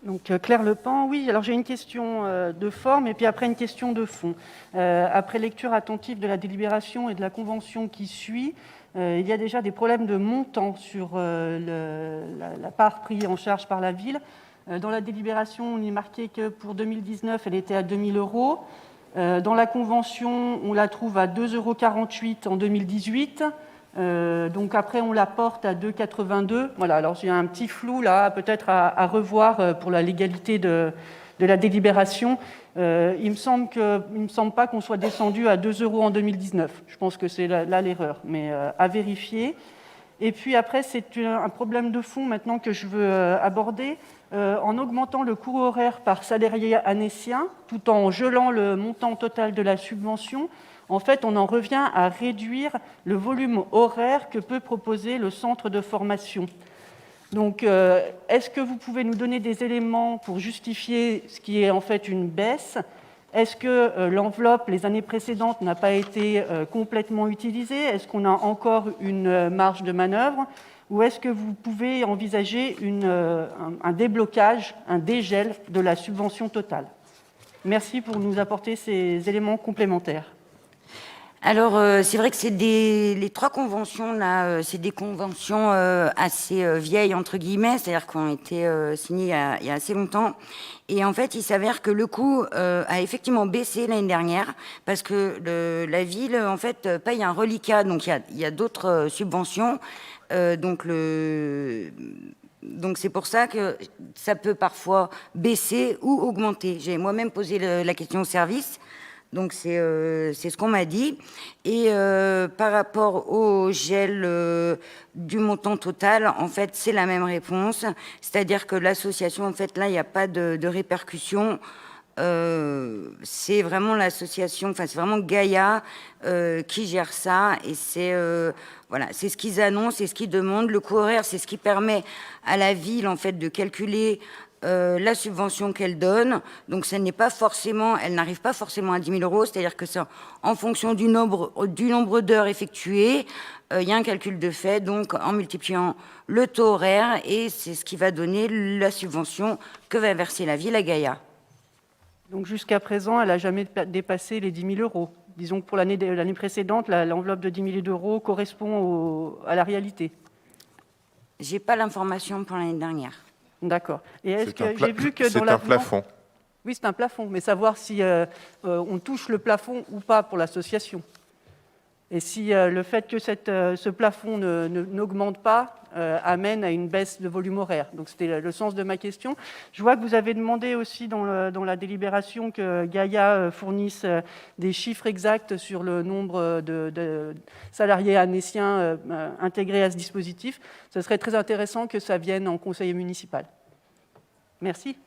Donc Claire Lepin, oui, alors j'ai une question de forme et puis après une question de fond. Après lecture attentive de la délibération et de la convention qui suit, il y a déjà des problèmes de montant sur la part prise en charge par la ville. Dans la délibération, on y marquait que pour 2019, elle était à 2 000 €. Dans la convention, on la trouve à 2,48 € en 2018. Donc après, on la porte à 2,82 €. Voilà, alors j'ai un petit flou là, peut-être à revoir pour la légalité de la délibération. Il ne me semble pas qu'on soit descendu à 2 € en 2019. Je pense que c'est là l'erreur, mais à vérifier. Et puis après, c'est un problème de fond maintenant que je veux aborder. En augmentant le coût horaire par salarié annécien, tout en gelant le montant total de la subvention, en fait, on en revient à réduire le volume horaire que peut proposer le centre de formation. Donc, est-ce que vous pouvez nous donner des éléments pour justifier ce qui est en fait une baisse ? Est-ce que l'enveloppe, les années précédentes, n'a pas été complètement utilisée ? Est-ce qu'on a encore une marge de manœuvre ? Ou est-ce que vous pouvez envisager un déblocage, un dégel de la subvention totale ? Merci pour nous apporter ces éléments complémentaires. Alors, c'est vrai que les trois conventions, là, c'est des conventions assez vieilles, entre guillemets, c'est-à-dire qui ont été signées il y a assez longtemps. Et en fait, il s'avère que le coût a effectivement baissé l'année dernière parce que la ville, en fait, paye un reliquat. Donc, il y a d'autres subventions. Donc, c'est pour ça que ça peut parfois baisser ou augmenter. J'ai moi-même posé la question au service. Donc, c'est ce qu'on m'a dit. Et par rapport au gel du montant total, en fait, c'est la même réponse. C'est-à-dire que l'association, en fait, là, il n'y a pas de répercussion. C'est vraiment l'association, enfin, c'est vraiment Gaïa qui gère ça. Et voilà, c'est ce qu'ils annoncent, c'est ce qu'ils demandent. Le coût horaire, c'est ce qui permet à la ville, en fait, de calculer la subvention qu'elle donne. Donc, elle n'arrive pas forcément à 10 000 €, c'est-à-dire que c'est en fonction du nombre d'heures effectuées, il y a un calcul de fait, donc en multipliant le taux horaire, et c'est ce qui va donner la subvention que va verser la ville à Gaïa. Donc, jusqu'à présent, elle n'a jamais dépassé les 10 000 €. Disons que pour l'année précédente, l'enveloppe de 10 000 € correspond à la réalité. Je n'ai pas l'information pour l'année dernière. D'accord. Et est-ce que j'ai vu que c'est dans un plafond. Oui, c'est un plafond, mais savoir si on touche le plafond ou pas pour l'association. Et si le fait que ce plafond n'augmente pas amène à une baisse de volume horaire. Donc c'était le sens de ma question. Je vois que vous avez demandé aussi dans la délibération que Gaïa fournisse des chiffres exacts sur le nombre de salariés annéciens intégrés à ce dispositif. Ce serait très intéressant que ça vienne en conseil municipal. Merci.